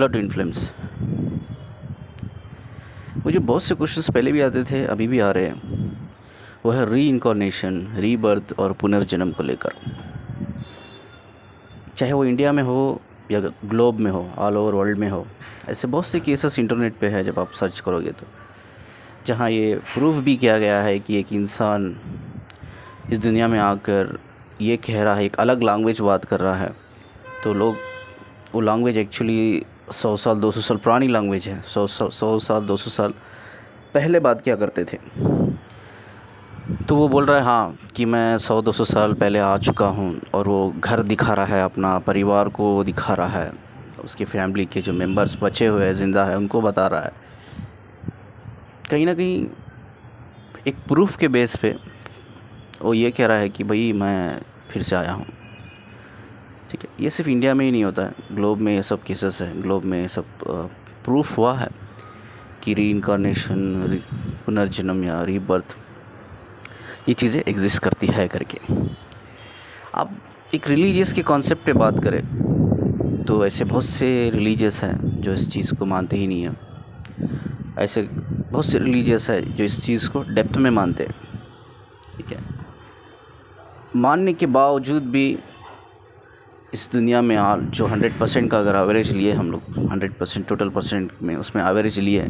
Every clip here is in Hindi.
Hello twin flames. मुझे बहुत से क्वेश्चंस पहले भी आते थे, अभी भी आ रहे हैं। वो है री इनकॉर्नेशन, रीबर्थ और पुनर्जन्म को लेकर। चाहे वो इंडिया में हो या ग्लोब में हो, ऑल ओवर वर्ल्ड में हो, ऐसे बहुत से केसेस इंटरनेट पे है जब आप सर्च करोगे तो, जहाँ ये प्रूफ भी किया गया है कि एक इंसान इस दुनिया में आकर ये कह रहा है, एक अलग लैंग्वेज बात कर रहा है, तो लोग वो लैंग्वेज एक्चुअली 100 साल 200 साल पुरानी लैंग्वेज है। 100 साल 200 साल पहले बात किया करते थे। तो वो बोल रहा है हाँ कि मैं 100-200 साल पहले आ चुका हूँ, और वो घर दिखा रहा है, अपना परिवार को दिखा रहा है, उसकी फैमिली के जो मेंबर्स बचे हुए हैं, ज़िंदा है, उनको बता रहा है। कहीं ना कहीं एक प्रूफ के बेस पे वो ये कह रहा है कि भाई मैं फिर से आया हूँ। ठीक है, ये सिर्फ इंडिया में ही नहीं होता है, ग्लोब में ये सब केसेस है। ग्लोब में ये सब प्रूफ हुआ है कि री इनकारनेशन, पुनर्जन्म या रीबर्थ, ये चीज़ें एग्जिस्ट करती है करके। अब एक रिलीजियस के कॉन्सेप्ट पे बात करें तो ऐसे बहुत से रिलीजियस हैं जो इस चीज़ को मानते ही नहीं हैं। ऐसे बहुत से रिलीजियस है जो इस चीज़ को डेप्थ में मानते हैं। ठीक है, मानने के बावजूद भी इस दुनिया में जो 100% का अगर एवरेज लिए हम लोग, 100% टोटल परसेंट में उसमें एवरेज लिए,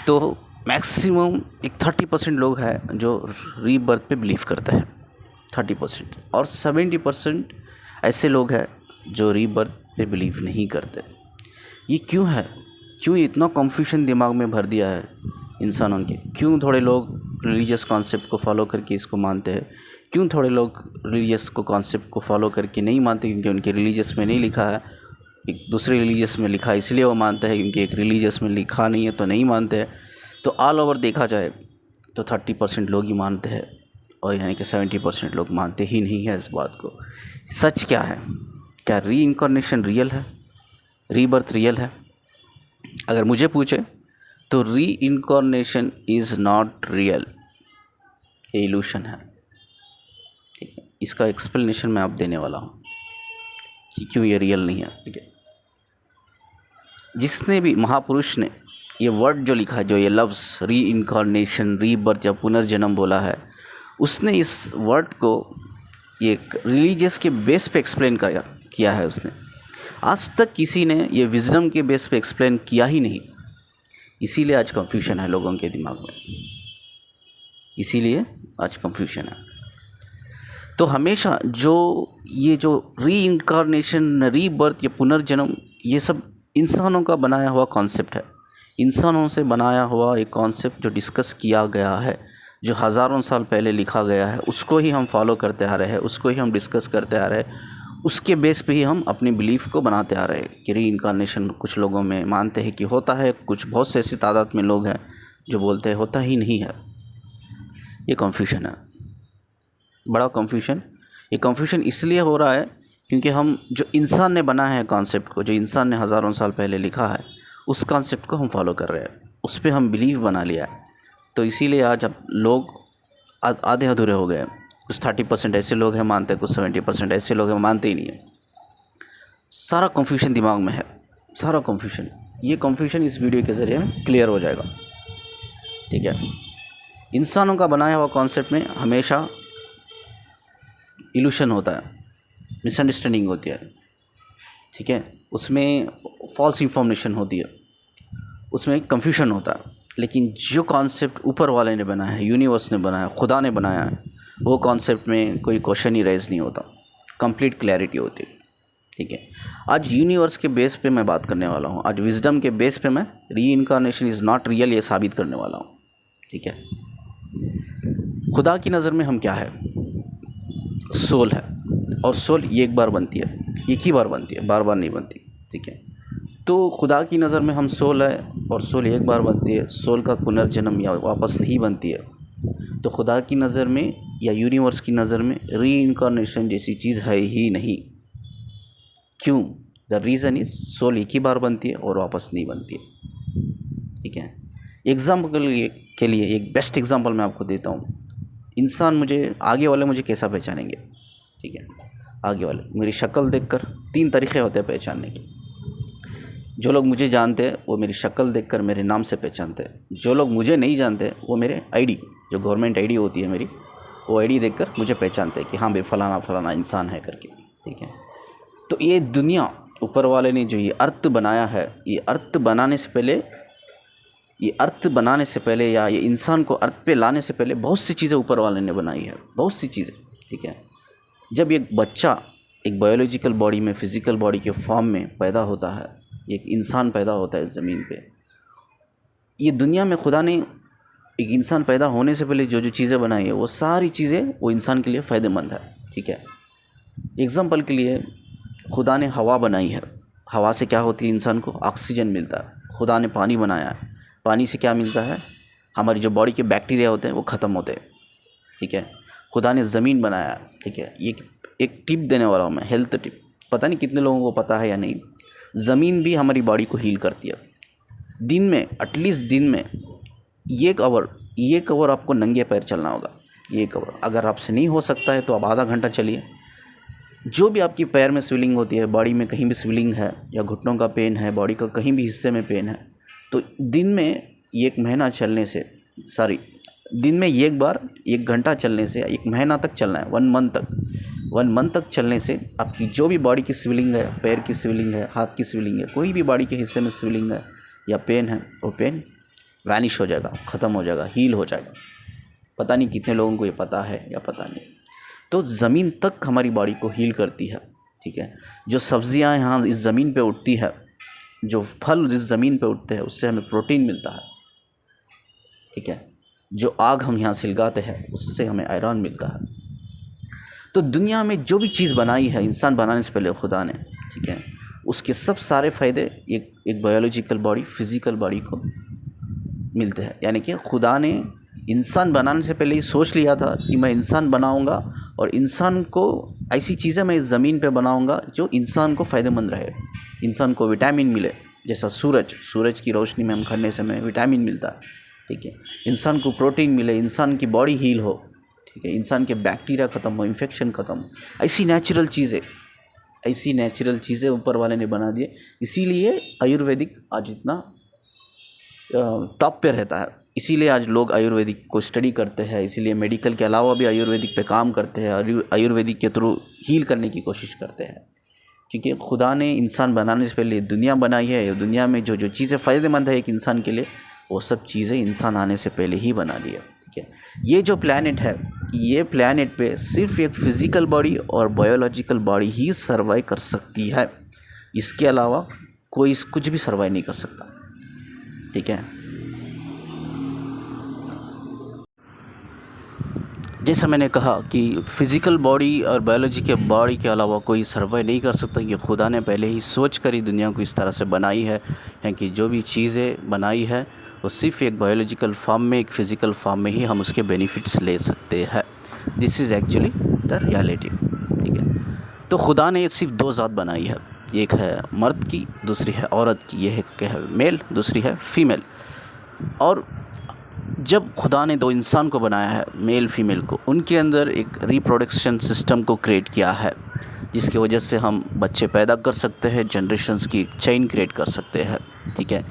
तो मैक्सिमम एक 30% लोग हैं जो रीबर्थ पे बिलीव करते हैं, 30%। और 70% ऐसे लोग हैं जो रीबर्थ पे बिलीव नहीं करते। ये क्यों है? क्यों इतना कन्फ्यूजन दिमाग में भर दिया है इंसानों के? क्यों थोड़े लोग रिलीजियस कॉन्सेप्ट को फॉलो करके इसको मानते हैं? क्यों थोड़े लोग रिलीजियस को कॉन्सेप्ट को फॉलो करके नहीं मानते? क्योंकि उनके रिलीजियस में नहीं लिखा है, एक दूसरे रिलीजियस में लिखा है इसलिए वो मानते हैं, क्योंकि एक रिलीजियस में लिखा नहीं है तो नहीं मानते हैं। तो ऑल ओवर देखा जाए तो 30% लोग ही मानते हैं, और यानी कि 70% लोग मानते ही नहीं है इस बात को। सच क्या है? क्या री इनकारनेशन रियल है? रीबर्थ रियल है? अगर मुझे पूछे तो री इनकारनेशन इज़ नॉट रियल, ये इल्यूशन है। ठीक है, इसका एक्सप्लेनेशन मैं आप देने वाला हूँ कि क्यों ये रियल नहीं है। ठीक है, जिसने भी महापुरुष ने ये वर्ड जो लिखा है, जो ये लफ्ज़ री इनकारनेशन, रीबर्थ या पुनर्जन्म बोला है, उसने इस वर्ड को एक रिलीजियस के बेस पे एक्सप्लेन किया है उसने। आज तक किसी ने ये विजडम के बेस पे एक्सप्लेन किया ही नहीं, इसीलिए आज कंफ्यूजन है लोगों के दिमाग में, इसीलिए आज कंफ्यूजन है। तो हमेशा जो री इनकारनेशन, रीबर्थ या पुनर्जन्म, ये सब इंसानों का बनाया हुआ कॉन्सेप्ट है। इंसानों से बनाया हुआ एक कॉन्सेप्ट जो डिस्कस किया गया है, जो हज़ारों साल पहले लिखा गया है, उसको ही हम फॉलो करते आ रहे हैं, उसको ही हम डिस्कस करते आ रहे हैं, उसके बेस पे ही हम अपनी बिलीफ को बनाते आ रहे हैं कि री इनकारनेशन कुछ लोगों में मानते हैं कि होता है, कुछ बहुत से ऐसी तादाद में लोग हैं जो बोलते हैं होता ही नहीं है। ये कन्फ्यूजन है, बड़ा कन्फ्यूजन। ये कन्फ्यूजन इसलिए हो रहा है क्योंकि हम जो इंसान ने बनाया है कॉन्सेप्ट को, जो इंसान ने हज़ारों साल पहले लिखा है, उस कॉन्सेप्ट को हम फॉलो कर रहे हैं, उस पर हम बिलीव बना लिया है। तो इसीलिए आज अब लोग आधे अधूरे हो गए। कुछ 30% ऐसे लोग हैं मानते हैं, कुछ 70% ऐसे लोग हैं मानते ही नहीं है। सारा कन्फ्यूजन दिमाग में है, सारा कन्फ्यूजन। ये कन्फ्यूजन इस वीडियो के ज़रिए में क्लियर हो जाएगा। ठीक है, इंसानों का बनाया हुआ कॉन्सेप्ट में हमेशा इल्यूशन होता है, मिसअंडरस्टैंडिंग होती है। ठीक है, उसमें फॉल्स इंफॉर्मेशन होती है, उसमें कन्फ्यूजन होता है। लेकिन जो कॉन्सेप्ट ऊपर वाले ने बनाया है, यूनिवर्स ने बनाया, खुदा ने बनाया है, वो कॉन्सेप्ट में कोई क्वेश्चन ही रेज नहीं होता, कंप्लीट क्लैरिटी होती है। ठीक है, आज यूनिवर्स के बेस पे मैं बात करने वाला हूँ, आज विजडम के बेस पे मैं री इनकारनेशन इज़ नॉट रियल ये साबित करने वाला हूँ। ठीक है, खुदा की नज़र में हम क्या है? सोल है, और सोल ये एक बार बनती है, एक ही बार बनती है, बार बार नहीं बनती। ठीक है, तो खुदा की नज़र में हम सोल है, और सोल एक बार बनती है, सोल का पुनर्जन्म या वापस नहीं बनती है। तो खुदा की नज़र में या यूनिवर्स की नज़र में री इनकारनेशन जैसी चीज़ है ही नहीं। क्यों? द रीज़न इज़ सोल एक ही बार बनती है और वापस नहीं बनती है। ठीक है, एग्जाम्पल के लिए एक बेस्ट एग्जाम्पल मैं आपको देता हूँ। इंसान आगे वाले मुझे कैसा पहचानेंगे? ठीक है, आगे वाले मेरी शक्ल देखकर 3 तरीक़े होते हैं पहचानने के। जो लोग मुझे जानते हैं वो मेरी शक्ल देखकर मेरे नाम से पहचानते हैं, जो लोग मुझे नहीं जानते वो मेरे आईडी, जो गवर्नमेंट आईडी होती है मेरी, वो आईडी देखकर मुझे पहचानते हैं कि हाँ भाई फलाना फलाना इंसान है करके। ठीक है, तो ये दुनिया ऊपर वाले ने जो ये अर्थ बनाया है, ये अर्थ बनाने से पहले या ये इंसान को अर्थ पे लाने से पहले बहुत सी चीज़ें ऊपर वाले ने बनाई है, बहुत सी चीज़ें। ठीक है, जब एक बच्चा एक बायोलॉजिकल बॉडी में, फिज़िकल बॉडी के फॉर्म में पैदा होता है, एक इंसान पैदा होता है ज़मीन पे, ये दुनिया में खुदा ने एक इंसान पैदा होने से पहले जो जो चीज़ें बनाई है वो सारी चीज़ें वो इंसान के लिए फ़ायदेमंद है। ठीक है, एग्ज़ाम्पल के लिए खुदा ने हवा बनाई है, हवा से क्या होती है, इंसान को ऑक्सीजन मिलता है। खुदा ने पानी बनाया है, पानी से क्या मिलता है, हमारी जो बॉडी के बैक्टीरिया होते हैं वो ख़त्म होते हैं। ठीक है, खुदा ने ज़मीन बनाया है। ठीक है, ये एक टिप देने वाला हूँ मैं, हेल्थ टिप, पता नहीं कितने लोगों को पता है या नहीं। ज़मीन भी हमारी बॉडी को हील करती है। दिन में एटलीस्ट दिन में 1 आवर आपको नंगे पैर चलना होगा। 1 आवर अगर आपसे नहीं हो सकता है तो आप आधा घंटा चलिए। जो भी आपकी पैर में स्वेलिंग होती है, बॉडी में कहीं भी स्वेलिंग है या घुटनों का पेन है, बॉडी का कहीं भी हिस्से में पेन है, तो दिन में 1 महीना चलने से, दिन में 1 बार 1 घंटा चलने से 1 महीना तक चलना है, 1 मंथ तक चलने से आपकी जो भी बॉडी की स्वेलिंग है, पैर की स्वेलिंग है, हाथ की स्वेलिंग है, कोई भी बॉडी के हिस्से में स्वेलिंग है या पेन है, वो पेन वैनिश हो जाएगा, ख़त्म हो जाएगा, हील हो जाएगा। पता नहीं कितने लोगों को ये पता है या पता नहीं। तो ज़मीन तक हमारी बॉडी को हील करती है। ठीक है, जो सब्जियां यहाँ इस ज़मीन पे उगती है, जो फल इस ज़मीन पे उगते हैं, उससे हमें प्रोटीन मिलता है। ठीक है, जो आग हम यहाँ सिलगाते हैं उससे हमें आयरन मिलता है। तो दुनिया में जो भी चीज़ बनाई है इंसान बनाने से पहले खुदा ने, ठीक है, उसके सब सारे फ़ायदे एक बायोलॉजिकल बॉडी, फिज़िकल बॉडी को मिलते हैं। यानी कि खुदा ने इंसान बनाने से पहले ही सोच लिया था कि मैं इंसान बनाऊंगा और इंसान को ऐसी चीज़ें मैं इस ज़मीन पे बनाऊंगा जो इंसान को फ़ायदेमंद रहे, इंसान को विटामिन मिले। जैसा सूरज की रोशनी में हम खाने से हमें विटामिन मिलता है। ठीक है, इंसान को प्रोटीन मिले, इंसान की बॉडी हील हो। ठीक है, इंसान के बैक्टीरिया ख़त्म हो, इन्फेक्शन ख़त्म, ऐसी नेचुरल चीज़ें ऊपर वाले ने बना दिए। इसीलिए आयुर्वेदिक आज इतना टॉप पे रहता है। इसीलिए आज लोग आयुर्वेदिक को स्टडी करते हैं, इसीलिए मेडिकल के अलावा भी आयुर्वेदिक पे काम करते हैं, आयुर्वेदिक के थ्रू हील करने की कोशिश करते हैं। क्योंकि खुदा ने इंसान बनाने से पहले दुनिया बनाई है। ये दुनिया में जो जो चीज़ें फ़ायदेमंद है एक इंसान के लिए, वो सब चीज़ें इंसान आने से पहले ही बना ली है। ठीक है, ये जो प्लैनेट है, ये प्लैनेट पे सिर्फ एक फिज़िकल बॉडी और बायोलॉजिकल बॉडी ही सर्वाइव कर सकती है। इसके अलावा कोई कुछ भी सर्वाइव नहीं कर सकता। ठीक है, जैसा मैंने कहा कि फ़िज़िकल बॉडी और बायोलॉजी के बॉडी के अलावा कोई सर्वाइव नहीं कर सकता। ये खुदा ने पहले ही सोच कर ही दुनिया को इस तरह से बनाई है कि जो भी चीज़ें बनाई है वो सिर्फ एक बायोलॉजिकल फॉर्म में, एक फ़िज़िकल फॉर्म में ही हम उसके बेनिफिट्स ले सकते हैं। This is actually the reality. ठीक है, तो खुदा ने सिर्फ 2 ज़ात बनाई है, एक है मर्द की, दूसरी है औरत की। ये है मेल, दूसरी है फीमेल। और जब खुदा ने 2 इंसान को बनाया है, मेल फीमेल को, उनके अंदर एक रिप्रोडक्शन सिस्टम को क्रिएट किया है, जिसकी वजह से हम बच्चे पैदा कर सकते हैं, जनरेशन्स की चेन क्रिएट कर सकते हैं। ठीक है,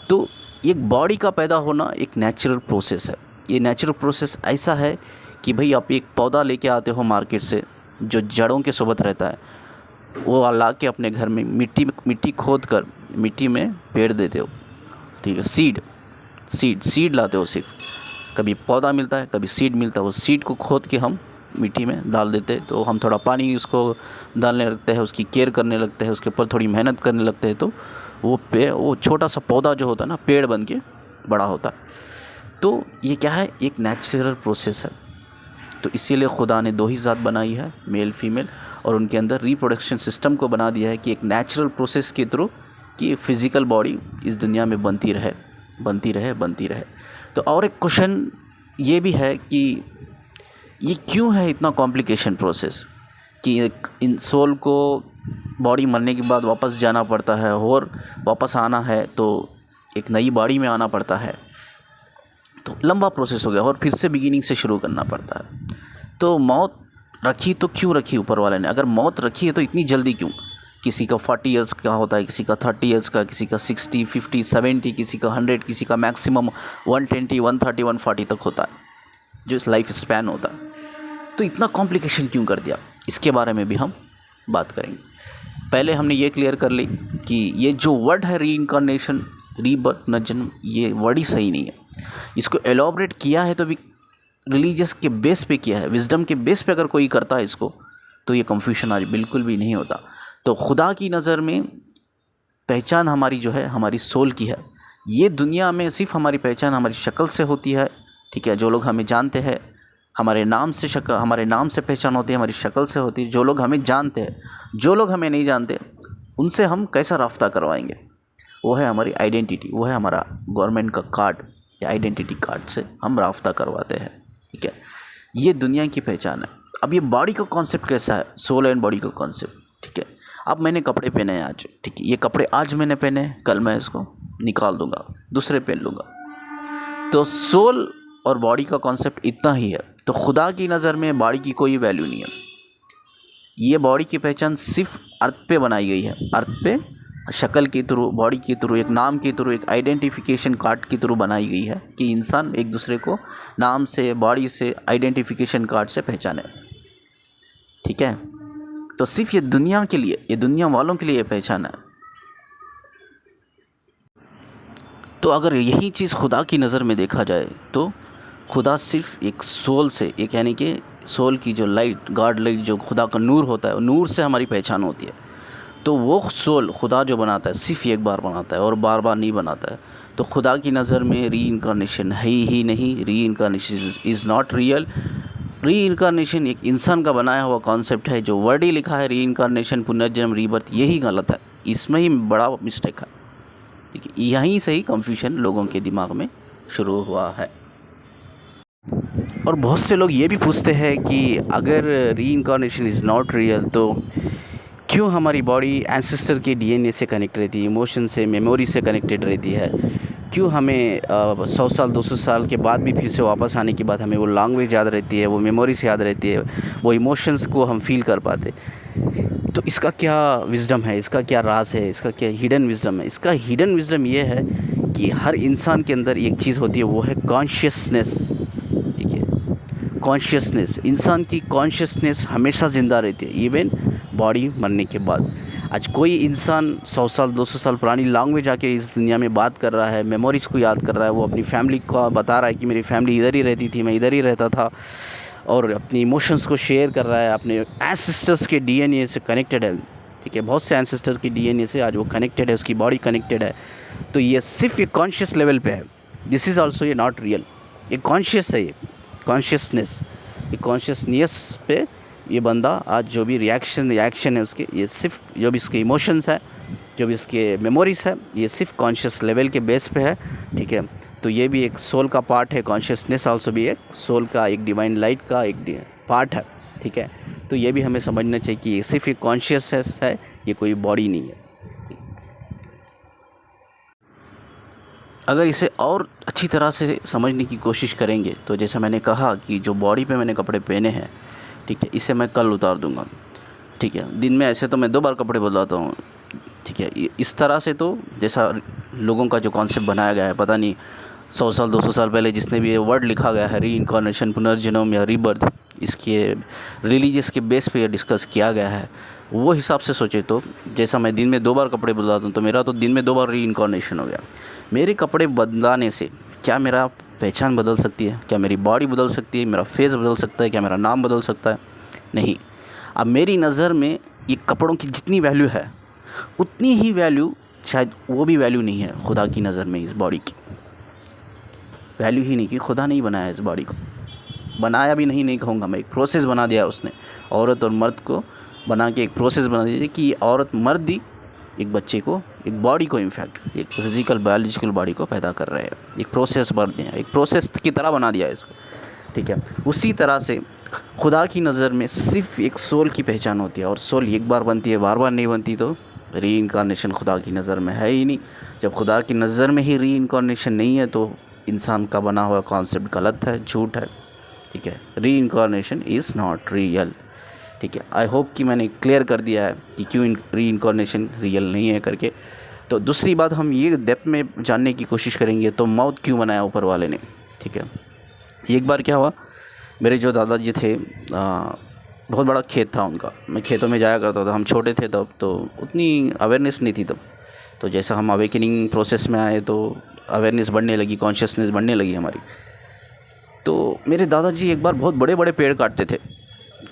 तो एक बॉडी का पैदा होना एक नेचुरल प्रोसेस है। ये नेचुरल प्रोसेस ऐसा है कि भाई आप एक पौधा लेके आते हो मार्केट से, जो जड़ों के सोबत रहता है, वो ला के अपने घर में मिट्टी खोद कर मिट्टी में पेड़ देते हो। ठीक है, सीड लाते हो। सिर्फ कभी पौधा मिलता है, कभी सीड मिलता है। वो सीड को खोद के हम मिट्टी में डाल देते हैं। तो हम थोड़ा पानी उसको डालने लगते हैं, उसकी केयर करने लगते हैं, उसके ऊपर थोड़ी मेहनत करने लगते हैं, तो वो छोटा सा पौधा जो होता है ना, पेड़ बन के बड़ा होता है। तो ये क्या है, एक नेचुरल प्रोसेस है। तो इसीलिए खुदा ने 2 ही ज़ात बनाई है, मेल फीमेल, और उनके अंदर रिप्रोडक्शन सिस्टम को बना दिया है कि एक नेचुरल प्रोसेस के थ्रू कि फ़िज़िकल बॉडी इस दुनिया में बनती रहे। तो और एक क्वेश्चन ये भी है कि ये क्यों है इतना कॉम्प्लिकेशन प्रोसेस, कि एक इन सोल को बॉडी मरने के बाद वापस जाना पड़ता है और वापस आना है तो एक नई बॉडी में आना पड़ता है। तो लंबा प्रोसेस हो गया और फिर से बिगिनिंग से शुरू करना पड़ता है। तो मौत रखी तो क्यों रखी ऊपर वाले ने? अगर मौत रखी है तो इतनी जल्दी क्यों? किसी का 40 इयर्स का होता है, किसी का 30 इयर्स का, किसी का 60, 50, 70, किसी का 100, किसी का मैक्सिमम 120, 130, 140 तक होता है जो इस लाइफ स्पैन होता है। तो इतना कॉम्प्लिकेशन क्यों कर दिया, इसके बारे में भी हम बात करेंगे। पहले हमने ये क्लियर कर ली कि ये जो वर्ड है रीइंकारनेशन, रीबर्थ, पुनर्जन्म, ये वर्ड ही सही नहीं है। इसको एलॉबरेट किया है तो भी रिलीजियस के बेस पे किया है, विजडम के बेस पे अगर कोई करता है इसको तो ये कन्फ्यूजन आज बिल्कुल भी नहीं होता। तो खुदा की नज़र में पहचान हमारी जो है हमारी सोल की है। ये दुनिया में सिर्फ हमारी पहचान हमारी शक्ल से होती है, ठीक है। जो लोग हमें जानते हैं हमारे नाम से पहचान होती है, हमारी शक्ल से होती है। जो लोग हमें जानते हैं, जो लोग हमें नहीं जानते उनसे हम कैसा रास्ता करवाएंगे, वो है हमारी आइडेंटिटी, वो है हमारा गवर्नमेंट का कार्ड या आइडेंटिटी कार्ड से हम रास्ता करवाते हैं, ठीक है। ये दुनिया की पहचान है। अब ये बॉडी का कॉन्सेप्ट कैसा है, सोल एंड बॉडी का कॉन्सेप्ट, ठीक है। अब मैंने कपड़े पहने हैं आज, ठीक है। ये कपड़े आज मैंने पहने हैं, कल मैं इसको निकाल दूंगा, दूसरे पहन लूँगा। तो सोल और बॉडी का कॉन्सेप्ट इतना ही है। तो खुदा की नज़र में बॉडी की कोई वैल्यू नहीं है। ये बॉडी की पहचान सिर्फ अर्थ पे बनाई गई है, अर्थ पे शक्ल के थ्रू, बॉडी के थ्रू, एक नाम के थ्रू, एक आइडेंटिफिकेशन कार्ड के थ्रू बनाई गई है कि इंसान एक दूसरे को नाम से, बॉडी से, आइडेंटिफिकेशन कार्ड से पहचाने, ठीक है। तो सिर्फ ये दुनिया के लिए, ये दुनिया वालों के लिए ये पहचान है। तो अगर यही चीज़ खुदा की नज़र में देखा जाए तो खुदा सिर्फ एक सोल से, एक यानी कि सोल की जो लाइट, गॉड लाइट, जो खुदा का नूर होता है, नूर से हमारी पहचान होती है। तो वो सोल खुदा जो बनाता है सिर्फ एक बार बनाता है और बार बार नहीं बनाता है। तो खुदा की नज़र में रीइंकारनेशन है ही नहीं, reincarnation is not real. Reincarnation एक इंसान का बनाया हुआ कॉन्सेप्ट है। जो वर्ड ही लिखा है रीइंकारनेशन, पुनर्जन्म, रीबर्थ, यही गलत है, इसमें ही बड़ा मिस्टेक है, ठीक है। यहीं से ही कन्फ्यूजन लोगों के दिमाग में शुरू हुआ है। और बहुत से लोग ये भी पूछते हैं कि अगर रीइंकारनेशन इज़ नॉट रियल तो क्यों हमारी बॉडी एंसेस्टर के डीएनए से कनेक्ट रहती है, इमोशन से, मेमोरी से कनेक्टेड रहती है। क्यों हमें 100 साल 200 साल के बाद भी फिर से वापस आने के बाद हमें वो लैंग्वेज याद रहती है, वो मेमोरीज याद रहती है, वो इमोशंस को हम फील कर पाते। तो इसका क्या विजडम है, इसका क्या राज है, इसका क्या हिडन विजडम है? इसका हिडन विजडम ये है कि हर इंसान के अंदर एक चीज़ होती है, वो है कॉन्शियसनेस, ठीक है। कॉन्शियसनेस, इंसान की कॉन्शियसनेस हमेशा ज़िंदा रहती है, इवन बॉडी मरने के बाद। आज कोई इंसान 100 साल 200 साल पुरानी लैंग्वेज आके इस दुनिया में बात कर रहा है, मेमोरीज़ को याद कर रहा है, वो अपनी फैमिली को बता रहा है कि मेरी फैमिली इधर ही रहती थी, मैं इधर ही रहता था, और अपनी इमोशंस को शेयर कर रहा है, अपने एंसेस्टर्स के डीएनए से कनेक्टेड है, ठीक है। बहुत से एंसेस्टर्स के डीएनए से आज वो कनेक्टेड है, उसकी बॉडी कनेक्टेड है। तो ये सिर्फ एक कॉन्शियस लेवल पे है। दिस इज़ ऑल्सो ये नॉट रियल, ये कॉन्शियस है, ये कॉन्शियसनेस, ये कॉन्शियसनेस पे ये बंदा आज जो भी रिएक्शन है उसके, ये सिर्फ जो भी इसके इमोशंस है, जो भी इसके मेमोरीज है, ये सिर्फ कॉन्शियस लेवल के बेस पे है, ठीक है। तो ये भी एक सोल का पार्ट है, कॉन्शियसनेस आल्सो भी एक सोल का, एक डिवाइन लाइट का एक पार्ट है, ठीक है। तो ये भी हमें समझना चाहिए कि ये सिर्फ एक कॉन्शियसनेस है, ये कोई बॉडी नहीं है। अगर इसे और अच्छी तरह से समझने की कोशिश करेंगे तो जैसा मैंने कहा कि जो बॉडी पे मैंने कपड़े पहने हैं, ठीक है, इसे मैं कल उतार दूंगा, ठीक है। दिन में ऐसे तो मैं 2 बार कपड़े बदलाता हूँ, ठीक है। इस तरह से तो जैसा लोगों का जो कॉन्सेप्ट बनाया गया है, पता नहीं 100 साल 200 साल पहले जिसने भी ये वर्ड लिखा गया है रीइंकारनेशन, पुनर्जन्म या रीबर्थ, इसके रिलीजियस के बेस पे ये डिस्कस किया गया है, वो हिसाब से सोचे तो जैसा मैं दिन में 2 बार कपड़े बदलाता हूँ तो मेरा तो दिन में 2 बार रीइंकारनेशन हो गया। मेरे कपड़े बदलाने से क्या मेरा पहचान बदल सकती है? क्या मेरी बॉडी बदल सकती है? मेरा फेस बदल सकता है? क्या मेरा नाम बदल सकता है? नहीं। अब मेरी नज़र में ये कपड़ों की जितनी वैल्यू है उतनी ही वैल्यू शायद वो भी वैल्यू नहीं है खुदा की नज़र में। इस बॉडी की वैल्यू ही नहीं, कि खुदा नहीं बनाया इस बॉडी को, बनाया भी नहीं कहूँगा मैं, एक प्रोसेस बना दिया उसने, औरत और मर्द को बना के एक प्रोसेस बना दिया कि ये औरत मर्द ही एक बच्चे को, एक बॉडी को, इनफैक्ट एक फिजिकल बायोलॉजिकल बॉडी को पैदा कर रहे हैं, एक प्रोसेस भर दिया, एक प्रोसेस की तरह बना दिया इसको, ठीक है। उसी तरह से खुदा की नज़र में सिर्फ एक सोल की पहचान होती है, और सोल एक बार बनती है, बार बार नहीं बनती। तो रीइंकारनेशन खुदा की नज़र में है ही नहीं। जब खुदा की नज़र में ही रीइंकारनेशन नहीं है तो इंसान का बना हुआ कॉन्सेप्ट गलत है, झूठ है, ठीक है। रीइंकारनेशन इज़ नॉट रियल, ठीक है। आई होप कि मैंने क्लियर कर दिया है कि क्यों री इनकारनेशन रियल नहीं है करके। तो दूसरी बात हम ये डेप्थ में जानने की कोशिश करेंगे, तो मौत क्यों बनाया ऊपर वाले ने, ठीक है। एक बार क्या हुआ, मेरे जो दादाजी थे, बहुत बड़ा खेत था उनका, मैं खेतों में जाया करता था। हम छोटे थे तब, तो उतनी अवेयरनेस नहीं थी तब। तो जैसा हम अवेकनिंग प्रोसेस में आए तो अवेयरनेस बढ़ने लगी, कॉन्शियसनेस बढ़ने लगी हमारी। तो मेरे दादाजी एक बार बहुत बड़े बड़े पेड़ काटते थे।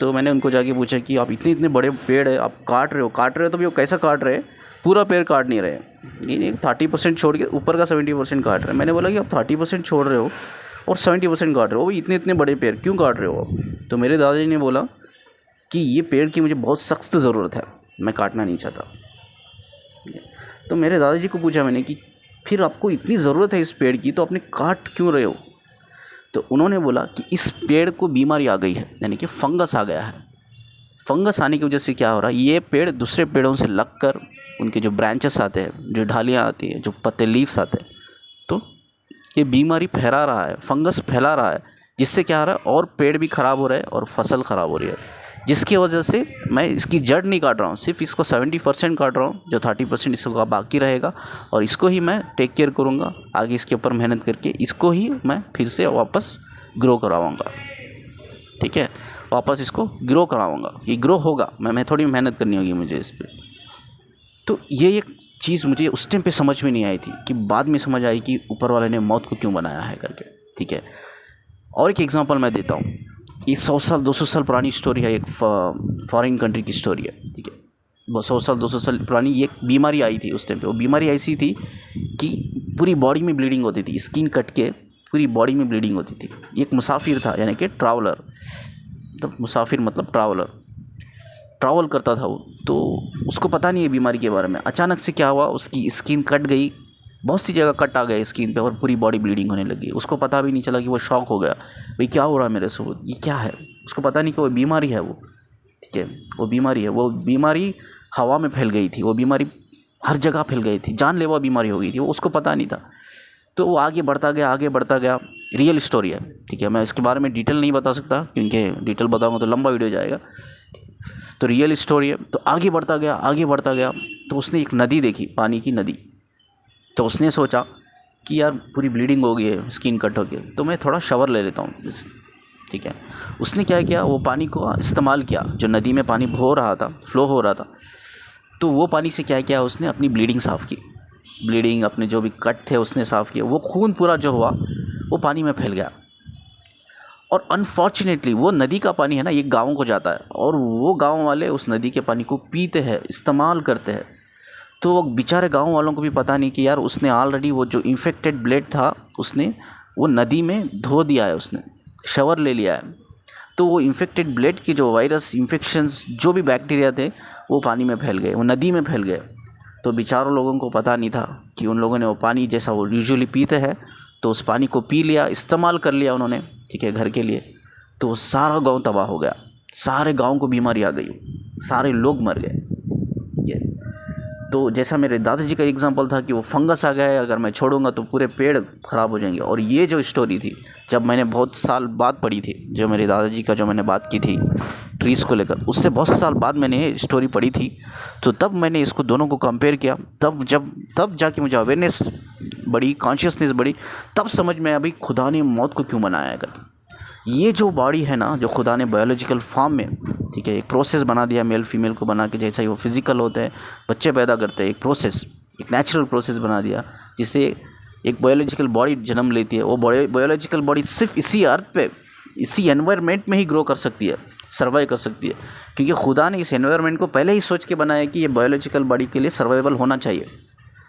तो मैंने उनको जाके पूछा कि आप इतने इतने बड़े पेड़ है आप काट रहे हो तो भी वो कैसा काट रहे हैं, पूरा पेड़ काट नहीं रहे, ये 30% छोड़ के ऊपर का 70% काट रहे हैं। मैंने बोला कि आप 30% छोड़ रहे हो और 70% काट रहे हो, इतने इतने बड़े पेड़ क्यों काट रहे हो आप? तो मेरे दादाजी ने बोला कि ये पेड़ की मुझे बहुत सख्त ज़रूरत है, मैं काटना नहीं चाहता। तो मेरे दादाजी को पूछा मैंने कि फिर आपको इतनी ज़रूरत है इस पेड़ की, तो आपने काट क्यों रहे हो? तो उन्होंने बोला कि इस पेड़ को बीमारी आ गई है, यानी कि फंगस आ गया है। फंगस आने की वजह से क्या हो रहा है, ये पेड़ दूसरे पेड़ों से लगकर उनके जो ब्रांचेस आते हैं, जो ढालियाँ आती हैं, जो पत्ते लीव्स आते हैं, तो ये बीमारी फैला रहा है, फंगस फैला रहा है, जिससे क्या हो रहा है और पेड़ भी ख़राब हो रहा है और फसल ख़राब हो रही है। जिसकी वजह से मैं इसकी जड़ नहीं काट रहा हूँ, सिर्फ इसको 70% काट रहा हूँ, जो 30% इसका बाकी रहेगा, और इसको ही मैं टेक केयर करूँगा, आगे इसके ऊपर मेहनत करके इसको ही मैं फिर से वापस ग्रो कराऊँगा, ठीक है, वापस इसको ग्रो कराऊँगा, ये ग्रो होगा, मैं थोड़ी मेहनत करनी होगी मुझे इस पर। तो ये एक चीज़ मुझे उस टाइम पे समझ में नहीं आई थी, कि बाद में समझ आई कि ऊपर वाले ने मौत को क्यों बनाया है करके, ठीक है। और एक एग्जांपल मैं देता हूँ, ये 100 साल 200 साल पुरानी स्टोरी है, एक फॉरेन कंट्री की स्टोरी है, ठीक है। 100 साल 200 साल पुरानी ये एक बीमारी आई थी उस टाइम पे। वो बीमारी ऐसी थी कि पूरी बॉडी में ब्लीडिंग होती थी, स्किन कट के पूरी बॉडी में ब्लीडिंग होती थी। एक मुसाफिर था, यानी कि ट्रैवलर, मतलब मुसाफिर मतलब ट्रैवल करता था वो, तो उसको पता नहीं है बीमारी के बारे में। अचानक से क्या हुआ, उसकी स्किन कट गई, बहुत सी जगह कट आ गए स्किन पे, और पूरी बॉडी ब्लीडिंग होने लगी। उसको पता भी नहीं चला, कि वो शॉक हो गया, भाई क्या हो रहा है मेरे से, ये क्या है। उसको पता नहीं कि वो बीमारी है, वो ठीक है, वो बीमारी है। वो बीमारी हवा में फैल गई थी, वो बीमारी हर जगह फैल गई थी, जानलेवा बीमारी हो गई थी, वो उसको पता नहीं था। तो वो आगे बढ़ता गया। रियल स्टोरी है, ठीक है। मैं इसके बारे में डिटेल नहीं बता सकता, क्योंकि डिटेल बताऊँगा तो लंबा वीडियो जाएगा। तो रियल स्टोरी है। तो आगे बढ़ता गया, तो उसने एक नदी देखी, पानी की नदी। तो उसने सोचा कि यार पूरी ब्लीडिंग हो गई है, स्किन कट हो गई, तो मैं थोड़ा शावर ले लेता हूँ, ठीक है। उसने क्या किया, वो पानी को इस्तेमाल किया, जो नदी में पानी फ्लो हो रहा था, तो वो पानी से क्या किया, उसने अपनी ब्लीडिंग साफ़ की, ब्लीडिंग अपने जो भी कट थे उसने साफ़ किया। वो खून पूरा जो हुआ वो पानी में फैल गया। और अनफॉर्चुनेटली वो नदी का पानी है ना, ये गाँवों को जाता है, और वो गाँव वाले उस नदी के पानी को पीते हैं, इस्तेमाल करते हैं। तो वो बेचारे गाँव वालों को भी पता नहीं कि यार उसने ऑलरेडी वो जो इन्फेक्टेड ब्लेड था, उसने वो नदी में धो दिया है, उसने शावर ले लिया है। तो वो इन्फेक्टेड ब्लेड की जो वायरस इन्फेक्शंस, जो भी बैक्टीरिया थे, वो पानी में फैल गए, वो नदी में फैल गए। तो बेचारों लोगों को पता नहीं था कि उन लोगों ने वो पानी, जैसा वो यूजुअली पीते हैं, तो उस पानी को पी लिया, इस्तेमाल कर लिया उन्होंने, ठीक है, घर के लिए। तो सारा गांव तबाह हो गया, सारे गांव को बीमारी आ गई, सारे लोग मर गए, ठीक है। तो जैसा मेरे दादाजी का एग्जांपल था कि वो फंगस आ गया है, अगर मैं छोड़ूंगा तो पूरे पेड़ ख़राब हो जाएंगे। और ये जो स्टोरी थी, जब मैंने बहुत साल बाद पढ़ी थी, जो मेरे दादाजी का जो मैंने बात की थी ट्रीज़ को लेकर, उससे बहुत साल बाद मैंने ये स्टोरी पढ़ी थी। तो तब मैंने इसको दोनों को कंपेयर किया, तब जाके मुझे अवेयरनेस बढ़ी, कॉन्शियसनेस बढ़ी, तब समझ में आया भाई खुदा ने मौत को क्यों बनाया है करके। ये जो बॉडी है ना, जो खुदा ने बायोलॉजिकल फॉर्म में, ठीक है, एक प्रोसेस बना दिया मेल फीमेल को बना के, जैसा ही वो फिज़िकल होते हैं, बच्चे पैदा करते हैं, एक प्रोसेस, एक नेचुरल प्रोसेस बना दिया, जिससे एक बायोलॉजिकल बॉडी जन्म लेती है। वो बायोलॉजिकल बॉडी सिर्फ इसी अर्थ पे, इसी एनवायरनमेंट में ही ग्रो कर सकती है, सर्वाइव कर सकती है, क्योंकि खुदा ने इस एनवायरनमेंट को पहले ही सोच के बनाया कि ये बायोलॉजिकल बॉडी के लिए सर्वाइवल होना चाहिए।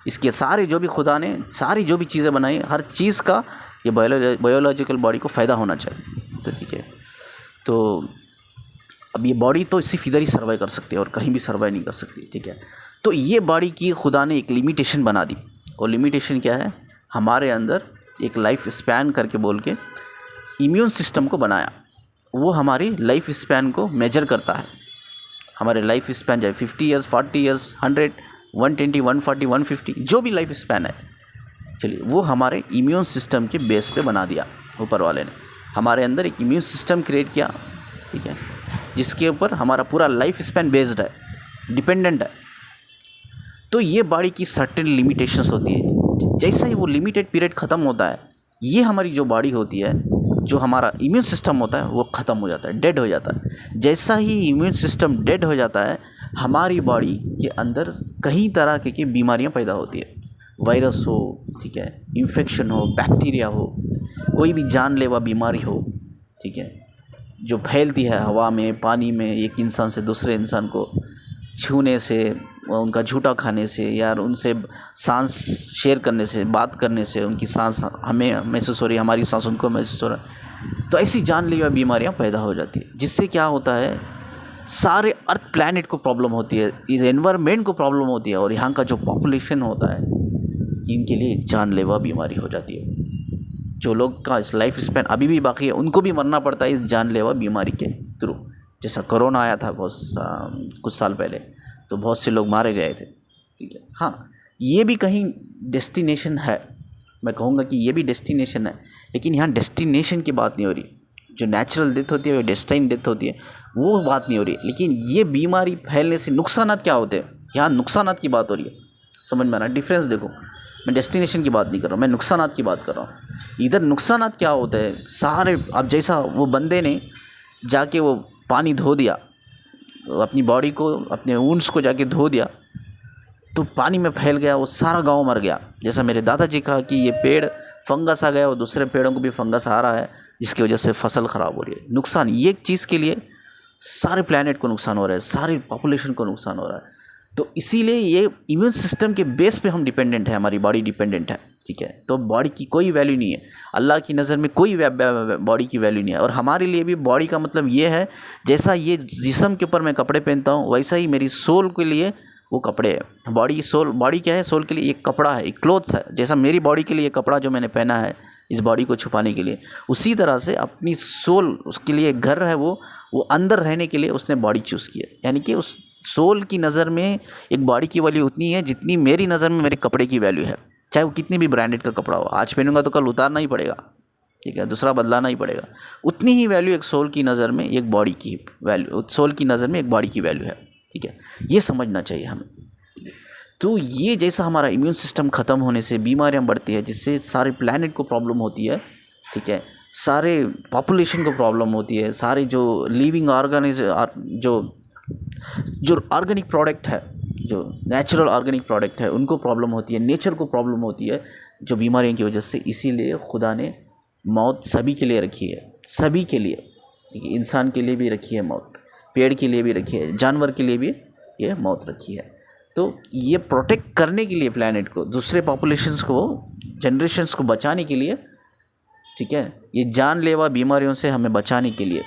इसके सारे जो भी खुदा ने सारी जो भी चीज़ें बनाई, हर चीज़ का ये बायोलॉजिकल बॉडी को फ़ायदा होना चाहिए। तो ठीक है, तो अब ये बॉडी तो सिर्फ इधर ही सर्वाइव कर सकती है और कहीं भी सर्वाइव नहीं कर सकती, ठीक है। तो ये बॉडी की खुदा ने एक लिमिटेशन बना दी, और लिमिटेशन क्या है, हमारे अंदर एक लाइफ स्पैन करके बोल के इम्यून सिस्टम को बनाया। वो हमारी लाइफ स्पैन को मेजर करता है। हमारे लाइफ स्पैन चाहे 50 ईयर्स, 40 ईयर्स, 100, 120, 140, 150, जो भी लाइफ स्पैन है, चलिए वो हमारे इम्यून सिस्टम के बेस पे बना दिया ऊपर वाले ने। हमारे अंदर एक इम्यून सिस्टम क्रिएट किया, ठीक है, जिसके ऊपर हमारा पूरा लाइफ स्पैन बेस्ड है, डिपेंडेंट है। तो ये बॉडी की सर्टेन लिमिटेशंस होती है। जैसे ही वो लिमिटेड पीरियड ख़त्म होता है, ये हमारी जो बॉडी होती है, जो हमारा इम्यून सिस्टम होता है, वो ख़त्म हो जाता है, डेड हो जाता है। जैसा ही इम्यून सिस्टम डेड हो जाता है, हमारी बॉडी के अंदर कई तरह की बीमारियां पैदा होती है। वायरस हो, ठीक है, इन्फेक्शन हो, बैक्टीरिया हो, कोई भी जानलेवा बीमारी हो, ठीक है, जो फैलती है हवा में, पानी में, एक इंसान से दूसरे इंसान को छूने से, उनका झूठा खाने से, या उनसे सांस शेयर करने से, बात करने से उनकी सांस हमें महसूस हो रही है, हमारी सांस उनको महसूस हो रहा है। तो ऐसी जानलेवा बीमारियां पैदा हो जाती है, जिससे क्या होता है, सारे अर्थ प्लैनेट को प्रॉब्लम होती है, इस एनवायरनमेंट को प्रॉब्लम होती है, और यहाँ का जो पॉपुलेशन होता है, इनके लिए एक जानलेवा बीमारी हो जाती है। जो लोग का इस लाइफ स्पैन अभी भी बाकी है, उनको भी मरना पड़ता है इस जानलेवा बीमारी के थ्रू। जैसा कोरोना आया था कुछ साल पहले, तो बहुत से लोग मारे गए थे, ठीक है। हाँ, ये भी कहीं डेस्टिनेशन है, मैं कहूँगा कि ये भी डेस्टिनेशन है, लेकिन यहाँ डेस्टिनेशन की बात नहीं हो रही। जो नेचुरल डेथ होती है, वो डेस्टाइन डेथ होती है, वो बात नहीं हो रही। लेकिन ये बीमारी फैलने से नुकसानात क्या होते हैं, यहाँ नुकसानात की बात हो रही है। समझ में आ रहा है डिफरेंस? देखो, मैं डेस्टिनेशन की बात नहीं कर रहा हूँ, मैं नुकसानात की बात कर रहा हूँ। इधर नुकसानात क्या होते हैं, सारे, अब जैसा वो बंदे ने जाके वो पानी धो दिया, अपनी बॉडी को, अपने वुंड्स को जाके धो दिया, तो पानी में फैल गया, वो सारा गांव मर गया। जैसा मेरे दादाजी कहा कि ये पेड़ फंगस आ गया, और दूसरे पेड़ों को भी फंगस आ रहा है, जिसकी वजह से फसल ख़राब हो रही है। नुकसान ये एक चीज़ के लिए सारे प्लैनेट को नुकसान हो रहा है, सारी पॉपुलेशन को नुकसान हो रहा है। तो इसीलिए ये इम्यून सिस्टम के बेस पे हम डिपेंडेंट है, हमारी बॉडी डिपेंडेंट है, ठीक है। तो बॉडी की कोई वैल्यू नहीं है, अल्लाह की नज़र में कोई बॉडी की वैल्यू नहीं है। और हमारे लिए भी बॉडी का मतलब ये है, जैसा ये जिस्म के ऊपर मैं कपड़े पहनता हूँ, वैसा ही मेरी सोल के लिए वो कपड़े है। बॉडी क्या है, सोल के लिए एक कपड़ा है, एक क्लोथ्स है। जैसा मेरी बॉडी के लिए ये कपड़ा जो मैंने पहना है इस बॉडी को छुपाने के लिए, उसी तरह से अपनी सोल, उसके लिए एक घर है, वो अंदर रहने के लिए उसने बॉडी चूज़ की है। यानी कि उस सोल की नज़र में एक बॉडी की वैल्यू उतनी है जितनी मेरी नज़र में मेरे कपड़े की वैल्यू है। चाहे वो कितनी भी ब्रांडेड का कपड़ा हो, आज पहनूंगा तो कल उतारना ही पड़ेगा, ठीक है, दूसरा बदलाना ही पड़ेगा। उतनी ही वैल्यू एक सोल की नज़र में एक बॉडी की वैल्यू, सोल की नज़र में एक बॉडी की वैल्यू है, ठीक है। ये समझना चाहिए हमें। तो ये जैसा हमारा इम्यून सिस्टम ख़त्म होने से बीमारियां बढ़ती है, जिससे सारे प्लैनेट को प्रॉब्लम होती है, ठीक है, सारे पॉपुलेशन को प्रॉब्लम होती है, सारे जो लिविंग जो ऑर्गेनिक प्रोडक्ट है, जो नेचुरल ऑर्गेनिक प्रोडक्ट है, उनको प्रॉब्लम होती है, नेचर को प्रॉब्लम होती है जो बीमारियों की वजह से। इसीलिए खुदा ने मौत सभी के लिए रखी है, सभी के लिए, ठीक है। इंसान के लिए भी रखी है मौत, पेड़ के लिए भी रखी है, जानवर के लिए भी ये मौत रखी है। तो ये प्रोटेक्ट करने के लिए प्लैनेट को, दूसरे पॉपुलेशंस को, जनरेशन्स को बचाने के लिए, ठीक है, ये जानलेवा बीमारियों से हमें बचाने के लिए,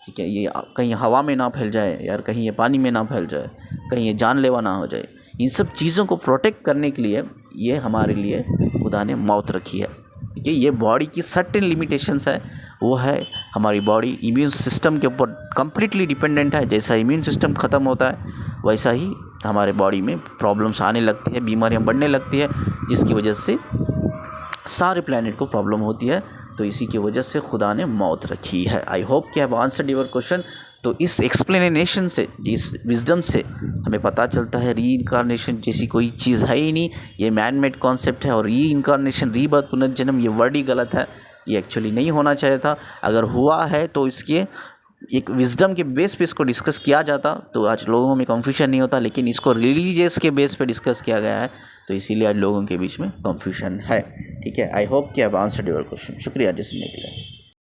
ठीक है, ये कहीं हवा में ना फैल जाए, यार कहीं ये पानी में ना फैल जाए, कहीं ये जानलेवा ना हो जाए, इन सब चीज़ों को प्रोटेक्ट करने के लिए ये हमारे लिए खुदा ने मौत रखी है, ठीक है। ये बॉडी की सर्टेन लिमिटेशंस है, वो है हमारी बॉडी इम्यून सिस्टम के ऊपर कम्प्लीटली डिपेंडेंट है। जैसा इम्यून सिस्टम ख़त्म होता है, वैसा ही हमारे बॉडी में प्रॉब्लम्स आने लगती है, बीमारियां बढ़ने लगती है, जिसकी वजह से सारे प्लैनेट को प्रॉब्लम होती है। तो इसी की वजह से खुदा ने मौत रखी है। आई होप कि हैव आंसर्ड योर क्वेश्चन। तो इस एक्सप्लेनेशन से, इस विजडम से हमें पता चलता है री इनकारनेशन जैसी कोई चीज़ है ही नहीं, ये मैन मेड कॉन्सेप्ट है। और री इनकारनेशन, रीबर्थ, पुनर्जन्म, ये वर्ड ही गलत है, ये एक्चुअली नहीं होना चाहिए था। अगर हुआ है तो इसके एक विजडम के बेस पे इसको डिस्कस किया जाता तो आज लोगों में कंफ्यूजन नहीं होता, लेकिन इसको रिलीजियस के बेस पे डिस्कस किया गया है, तो इसीलिए आज लोगों के बीच में कंफ्यूजन है, ठीक है। आई होप कि हैव आंसर्ड योर क्वेश्चन। शुक्रिया जी सुनने के लिए।